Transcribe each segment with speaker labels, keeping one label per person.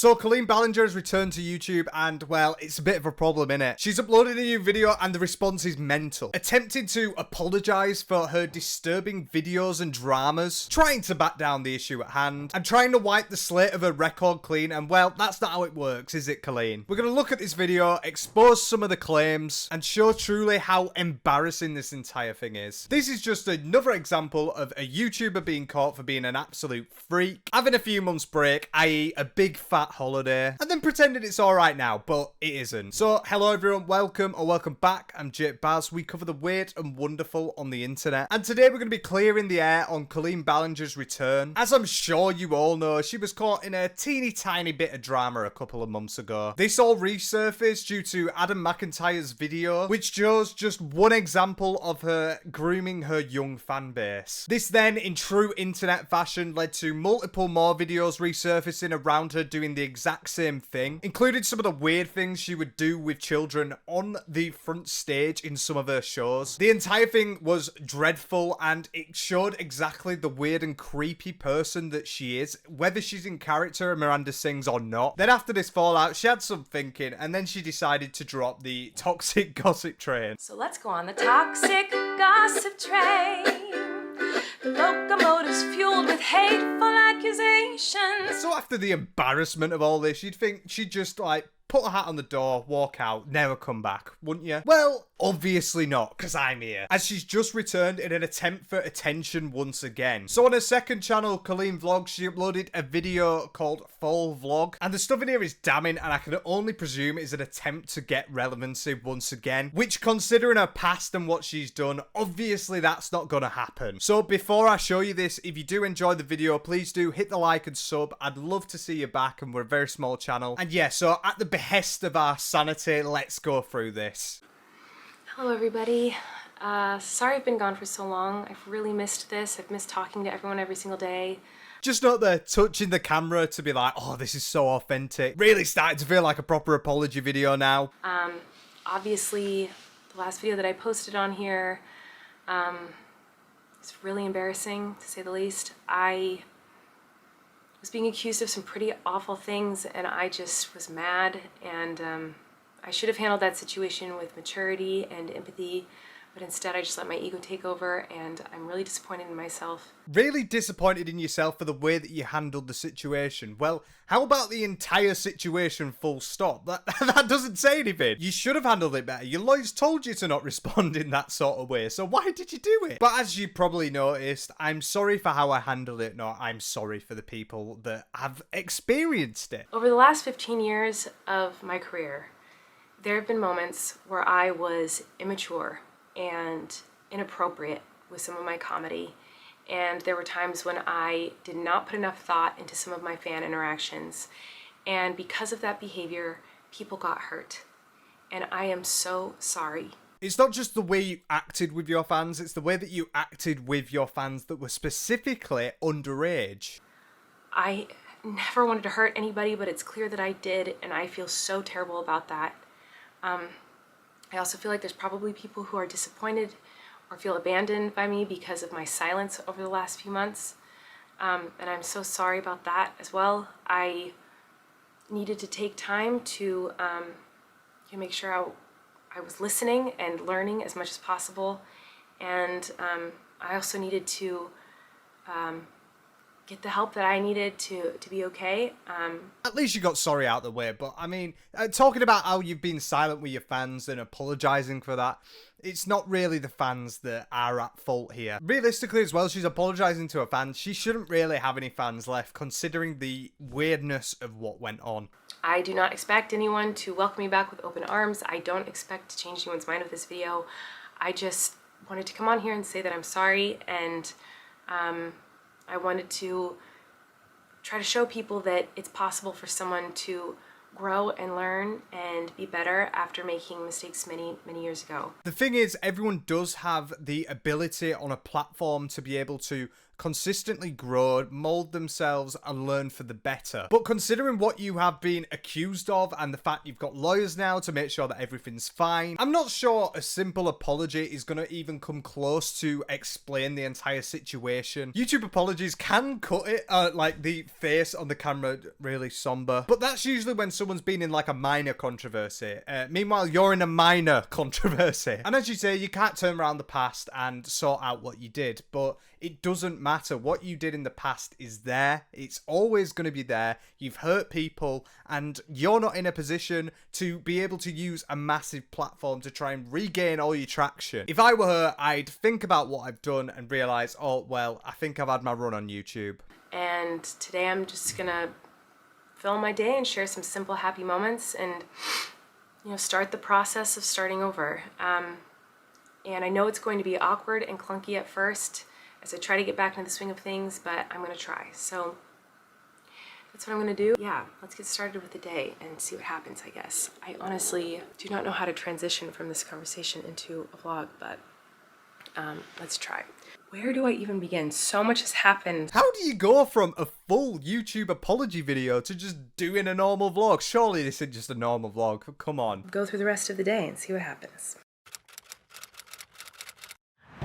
Speaker 1: So Colleen Ballinger has returned to YouTube and, well, it's a bit of a problem, innit? She's uploaded a new video and the response is mental. Attempting to apologise for her disturbing videos and dramas, trying to back down the issue at hand, and trying to wipe the slate of her record clean, and well, that's not how it works, is it, Colleen? We're going to look at this video, expose some of the claims, and show truly how embarrassing this entire thing is. This is just another example of a YouTuber being caught for being an absolute freak, having a few months break, i.e. a big fat holiday, and then pretending it's alright now, but it isn't. So, hello everyone, welcome or welcome back. I'm Jake Baz. We cover the weird and wonderful on the internet, and today we're going to be clearing the air on Colleen Ballinger's return. As I'm sure you all know, she was caught in a teeny tiny bit of drama a couple of months ago. This all resurfaced due to Adam Mackintyre's video, which shows just one example of her grooming her young fan base. This then, in true internet fashion, led to multiple more videos resurfacing around her doing the exact same thing, including some of the weird things she would do with children on the front stage in some of her shows. The entire thing was dreadful and it showed exactly the weird and creepy person that she is, whether she's in character Miranda Singhs or not. Then after this fallout, she had some thinking and then she decided to drop the toxic gossip train.
Speaker 2: So let's go on the toxic gossip train. The locomotive's fueled with hateful accusations.
Speaker 1: So after the embarrassment of all this, you'd think she'd just like put a hat on the door, walk out, never come back, wouldn't you? Well, obviously not, because I'm here. As she's just returned in an attempt for attention once again. So on her second channel, Colleen Vlogs, she uploaded a video called Fall Vlog. And the stuff in here is damning, and I can only presume is an attempt to get relevancy once again. Which, considering her past and what she's done, obviously that's not gonna happen. So before I show you this, if you do enjoy the video, please do hit the like and sub. I'd love to see you back, and we're a very small channel. And yeah, so at the behest of our sanity, let's go through this.
Speaker 2: Hello everybody. Sorry I've been gone for so long. I've really missed this. I've missed talking to everyone every single day.
Speaker 1: Just not there touching the camera to be like, oh, this is so authentic. Really starting to feel like a proper apology video now.
Speaker 2: Obviously, the last video that I posted on here is really embarrassing, to say the least. I was being accused of some pretty awful things and I just was mad, and I should have handled that situation with maturity and empathy, but instead I just let my ego take over, and I'm really disappointed in myself.
Speaker 1: Really disappointed in yourself for the way that you handled the situation. Well, how about the entire situation full stop? That doesn't say anything. You should have handled it better. Your lawyers told you to not respond in that sort of way, so why did you do it? But as you probably noticed, I'm sorry for how I handled it. No, I'm sorry for the people that have experienced it.
Speaker 2: Over the last 15 years of my career, there have been moments where I was immature and inappropriate with some of my comedy, and there were times when I did not put enough thought into some of my fan interactions, and because of that behavior, people got hurt, and I am so sorry.
Speaker 1: It's not just the way you acted with your fans, it's the way that you acted with your fans that were specifically underage.
Speaker 2: I never wanted to hurt anybody, but it's clear that I did, and I feel so terrible about that. I also feel like there's probably people who are disappointed or feel abandoned by me because of my silence over the last few months. And I'm so sorry about that as well. I needed to take time to make sure I was listening and learning as much as possible. And I also needed to get the help that I needed to be okay.
Speaker 1: At least you got sorry out the way, but I mean, talking about how you've been silent with your fans and apologising for that, it's not really the fans that are at fault here. Realistically as well, she's apologising to her fans. She shouldn't really have any fans left, considering the weirdness of what went on.
Speaker 2: I do not expect anyone to welcome me back with open arms. I don't expect to change anyone's mind with this video. I just wanted to come on here and say that I'm sorry, and I wanted to try to show people that it's possible for someone to grow and learn and be better after making mistakes many years ago.
Speaker 1: The thing is, everyone does have the ability on a platform to be able to consistently grow, mold themselves, and learn for the better. But considering what you have been accused of and the fact you've got lawyers now to make sure that everything's fine, I'm not sure a simple apology is going to even come close to explain the entire situation. YouTube apologies can cut it, like the face on the camera really somber, but that's usually when someone's been in like a minor controversy. Meanwhile, you're in a minor controversy. And as you say, you can't turn around the past and sort out what you did, but it doesn't matter. What you did in the past is there. It's always going to be there. You've hurt people, and you're not in a position to be able to use a massive platform to try and regain all your traction. If I were her, I'd think about what I've done and realise, oh, well, I think I've had my run on YouTube.
Speaker 2: And today I'm just gonna film my day and share some simple, happy moments and, you know, start the process of starting over. And I know it's going to be awkward and clunky at first as I try to get back into the swing of things, but I'm gonna try. So that's what I'm gonna do. Yeah, let's get started with the day and see what happens, I guess. I honestly do not know how to transition from this conversation into a vlog, but let's try. Where do I even begin? So much has happened.
Speaker 1: How do you go from a full YouTube apology video to just doing a normal vlog? Surely this is just a normal vlog. Come on.
Speaker 2: Go through the rest of the day and see what happens.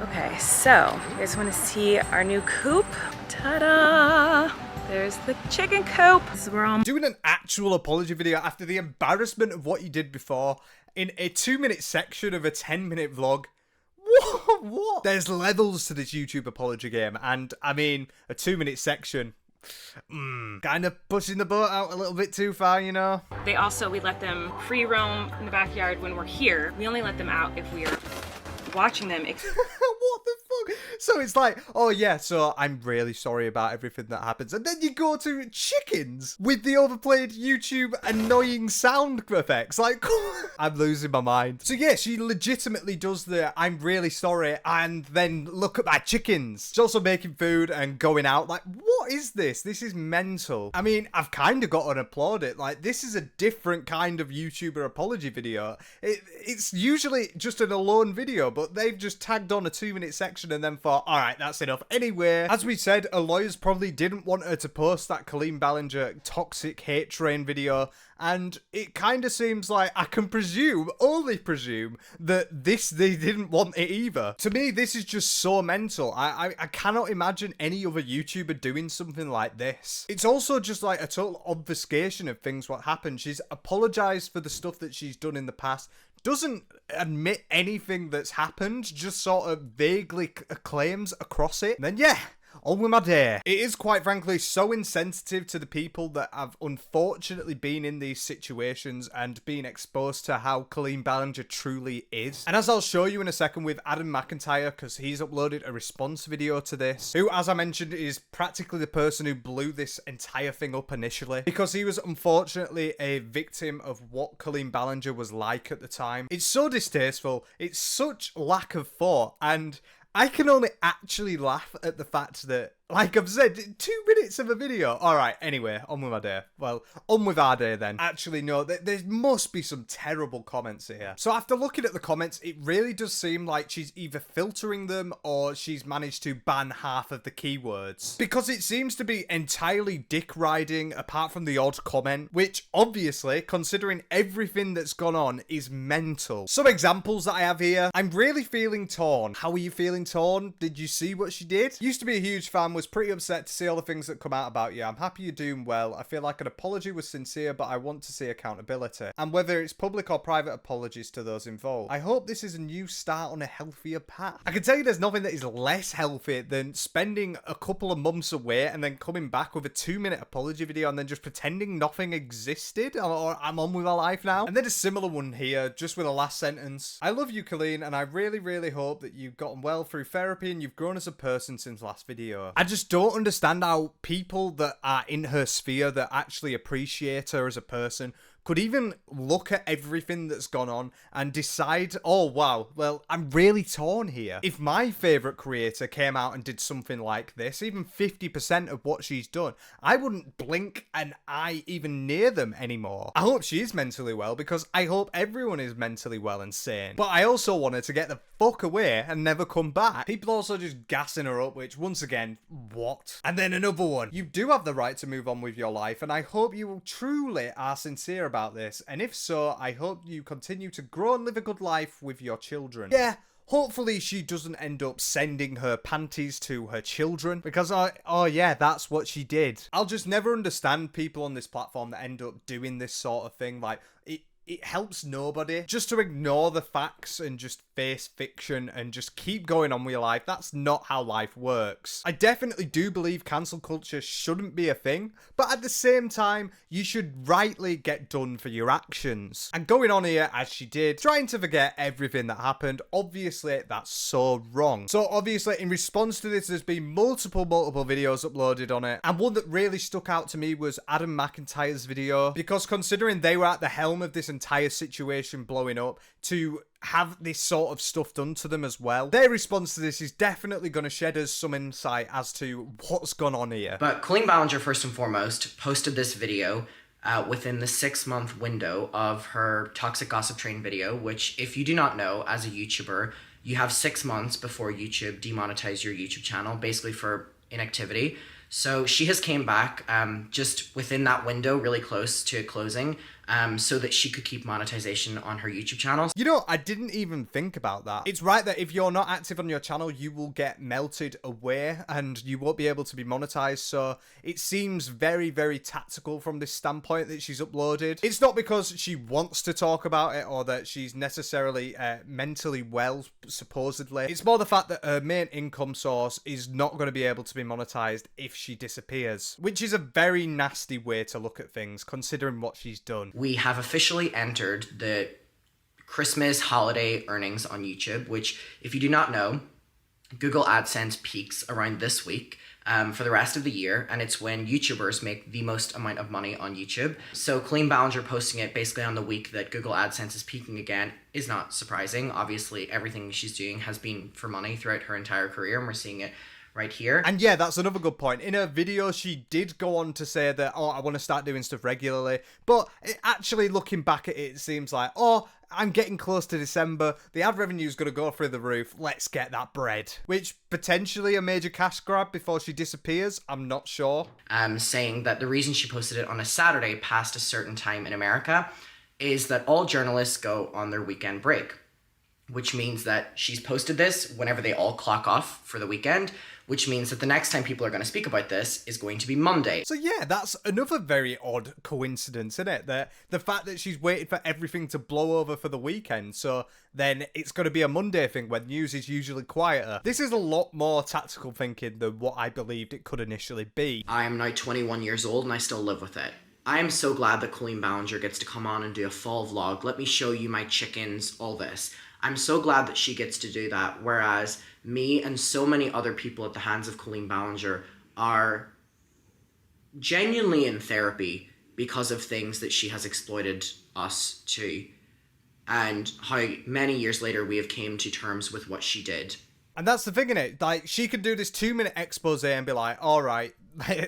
Speaker 2: Okay, so you guys want to see our new coop? Ta-da! There's the chicken coop. This is where I'm
Speaker 1: doing an actual apology video after the embarrassment of what you did before in a 2-minute section of a 10-minute vlog. What? There's levels to this YouTube apology game, and I mean, a 2-minute section, kind of pushing the boat out a little bit too far, you know?
Speaker 2: we let them free roam in the backyard when we're here. We only let them out if we are watching them.
Speaker 1: What the fuck? So it's like, oh yeah, so I'm really sorry about everything that happens. And then you go to chickens with the overplayed YouTube annoying sound effects. Like, I'm losing my mind. So yeah, she legitimately does the I'm really sorry and then look at my chickens. She's also making food and going out. Like, what is this? This is mental. I mean, I've kind of got to applaud it. Like, this is a different kind of YouTuber apology video. It's usually just an alone video, but they've just tagged on a 2-minute section and then thought, all right, that's enough. Anyway, as we said, her lawyers probably didn't want her to post that Colleen Ballinger toxic hate train video, and it kind of seems like I can presume, only presume, that they didn't want it either. To me, this is just so mental. I cannot imagine any other YouTuber doing something like this. It's also just like a total obfuscation of things what happened. She's apologized for the stuff that she's done in the past, doesn't admit anything that's happened, just sort of vaguely claims across it. And then, yeah, on with my day. It is quite frankly so insensitive to the people that have unfortunately been in these situations and been exposed to how Colleen Ballinger truly is. And as I'll show you in a second with Adam Macknytire, because he's uploaded a response video to this, who, as I mentioned, is practically the person who blew this entire thing up initially, because he was unfortunately a victim of what Colleen Ballinger was like at the time. It's so distasteful. It's such lack of thought, and I can only actually laugh at the fact that, like I've said, 2 minutes of a video. Alright, anyway, on with my day. Well, on with our day then. Actually, no, there must be some terrible comments here. So after looking at the comments, it really does seem like she's either filtering them or she's managed to ban half of the keywords. Because it seems to be entirely dick riding apart from the odd comment, which obviously, considering everything that's gone on, is mental. Some examples that I have here. I'm really feeling torn. How are you feeling torn? Did you see what she did? Used to be a huge fan, was pretty upset to see all the things that come out about you. I'm happy you're doing well. I feel like an apology was sincere, but I want to see accountability. And whether it's public or private apologies to those involved. I hope this is a new start on a healthier path. I can tell you there's nothing that is less healthy than spending a couple of months away and then coming back with a 2-minute apology video and then just pretending nothing existed, or I'm on with my life now. And then a similar one here, just with a last sentence. I love you, Colleen, and I really, really hope that you've gotten well through therapy and you've grown as a person since last video. I just don't understand how people that are in her sphere that actually appreciate her as a person could even look at everything that's gone on and decide, oh wow, well, I'm really torn here. If my favourite creator came out and did something like this, even 50% of what she's done, I wouldn't blink an eye even near them anymore. I hope she is mentally well, because I hope everyone is mentally well and sane. But I also want her to get the fuck away and never come back. People also just gassing her up, which once again, what? And then another one. You do have the right to move on with your life, and I hope you truly are sincere about this. And if so, I hope you continue to grow and live a good life with your children. Yeah. Hopefully she doesn't end up sending her panties to her children, because oh yeah, that's what she did. I'll just never understand people on this platform that end up doing this sort of thing. Like, it helps nobody. Just to ignore the facts and just face fiction and just keep going on with your life, that's not how life works. I definitely do believe cancel culture shouldn't be a thing, but at the same time, you should rightly get done for your actions. And going on here, as she did, trying to forget everything that happened, obviously that's so wrong. So obviously, in response to this, there's been multiple videos uploaded on it, and one that really stuck out to me was Adam Mackintyre's video, because considering they were at the helm of this entire situation blowing up, to have this sort of stuff done to them as well, their response to this is definitely going to shed us some insight as to what's gone on here.
Speaker 3: But Colleen Ballinger, first and foremost, posted this video within the 6-month window of her Toxic Gossip Train video, which, if you do not know, as a YouTuber, you have 6 months before YouTube demonetizes your YouTube channel, basically for inactivity. So she has came back just within that window, really close to closing, so that she could keep monetization on her YouTube channel.
Speaker 1: You know, I didn't even think about that. It's right that if you're not active on your channel, you will get melted away and you won't be able to be monetized. So it seems very, very tactical from this standpoint that she's uploaded. It's not because she wants to talk about it or that she's necessarily mentally well, supposedly. It's more the fact that her main income source is not going to be able to be monetized if she disappears, which is a very nasty way to look at things considering what she's done.
Speaker 3: We have officially entered the Christmas holiday earnings on YouTube, which, if you do not know, Google AdSense peaks around this week for the rest of the year, and it's when YouTubers make the most amount of money on YouTube. So Colleen Ballinger posting it basically on the week that Google AdSense is peaking again is not surprising. Obviously, everything she's doing has been for money throughout her entire career, and we're seeing it right here.
Speaker 1: And yeah, that's another good point. In her video, she did go on to say that, oh, I want to start doing stuff regularly. But actually looking back at it, it seems like, oh, I'm getting close to December. The ad revenue is going to go through the roof. Let's get that bread. Which potentially a major cash grab before she disappears. I'm not sure.
Speaker 3: Saying that the reason she posted it on a Saturday past a certain time in America is that all journalists go on their weekend break, which means that she's posted this whenever they all clock off for the weekend, which means that the next time people are going to speak about this is going to be Monday.
Speaker 1: So yeah, that's another very odd coincidence, isn't it? That the fact that she's waited for everything to blow over for the weekend, so then it's going to be a Monday thing when news is usually quieter. This is a lot more tactical thinking than what I believed it could initially be.
Speaker 3: I am now 21 years old and I still live with it. I am so glad that Colleen Ballinger gets to come on and do a fall vlog. Let me show you my chickens, all this. I'm so glad that she gets to do that, whereas me and so many other people at the hands of Colleen Ballinger are genuinely in therapy because of things that she has exploited us to, and how many years later we have came to terms with what she did.
Speaker 1: And that's the thing, innit? Like, she could do this 2-minute expose and be like, all right,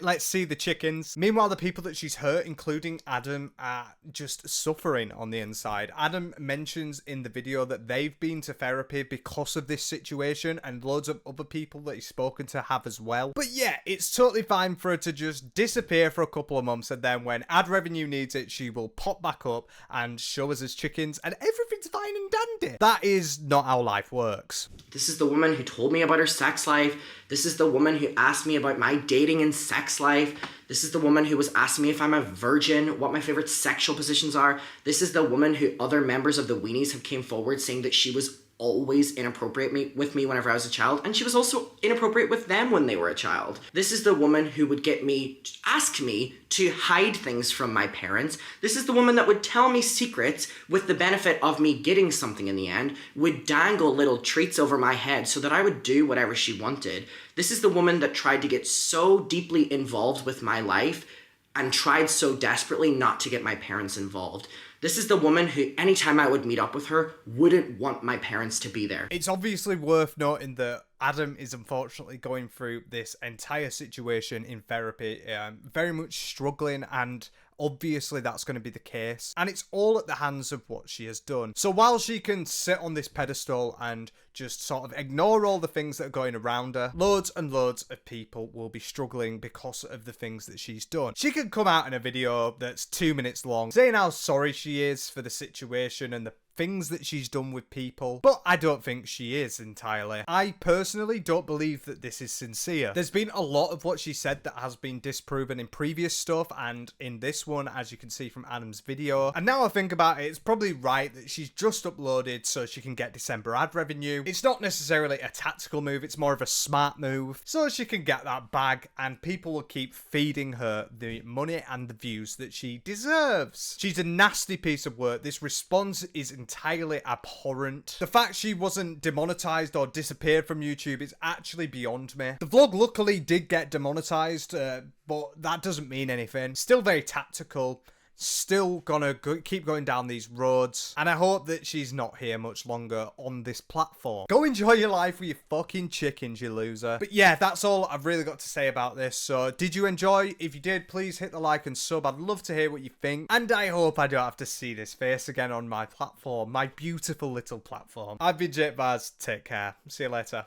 Speaker 1: let's see the chickens. Meanwhile, the people that she's hurt, including Adam, are just suffering on the inside. Adam mentions in the video that they've been to therapy because of this situation, and loads of other people that he's spoken to have as well. But yeah, it's totally fine for her to just disappear for a couple of months, and then when ad revenue needs it, she will pop back up and show us as chickens, and everything's fine and dandy. That is not how life works.
Speaker 3: This is the woman who told me about her sex life. This is the woman who asked me about my dating and sex life. This is the woman who was asking me if I'm a virgin, what my favorite sexual positions are. This is the woman who other members of the Weenies have came forward saying that she was always inappropriate with me whenever I was a child, and she was also inappropriate with them when they were a child. This is the woman who would ask me to hide things from my parents. This is the woman that would tell me secrets with the benefit of me getting something in the end, would dangle little treats over my head so that I would do whatever she wanted. This is the woman that tried to get so deeply involved with my life and tried so desperately not to get my parents involved. This is the woman who, anytime I would meet up with her, wouldn't want my parents to be there.
Speaker 1: It's obviously worth noting that Adam is unfortunately going through this entire situation in therapy, very much struggling, and obviously that's going to be the case. And it's all at the hands of what she has done. So while she can sit on this pedestal and just sort of ignore all the things that are going around her, loads and loads of people will be struggling because of the things that she's done. She can come out in a video that's 2 minutes long saying how sorry she is for the situation and the things that she's done with people, but I don't think she is entirely. I personally don't believe that this is sincere. There's been a lot of what she said that has been disproven in previous stuff and in this one, as you can see from Adam's video. And now I think about it, it's probably right that she's just uploaded so she can get December ad revenue. It's not necessarily a tactical move, it's more of a smart move, so she can get that bag and people will keep feeding her the money and the views that she deserves. She's a nasty piece of work. This response is entirely abhorrent. The fact she wasn't demonetized or disappeared from YouTube is actually beyond me. The vlog luckily did get demonetized, but that doesn't mean anything. Still very tactical. Still gonna keep going down these roads, and I hope that she's not here much longer on this platform. Go enjoy your life with your fucking chickens, you loser. But yeah, that's all I've really got to say about this. So did you enjoy? If you did, please hit the like and sub. I'd love to hear what you think, and I hope I don't have to see this face again on my platform, my beautiful little platform. I've been Jake Vaz. Take care. See you later.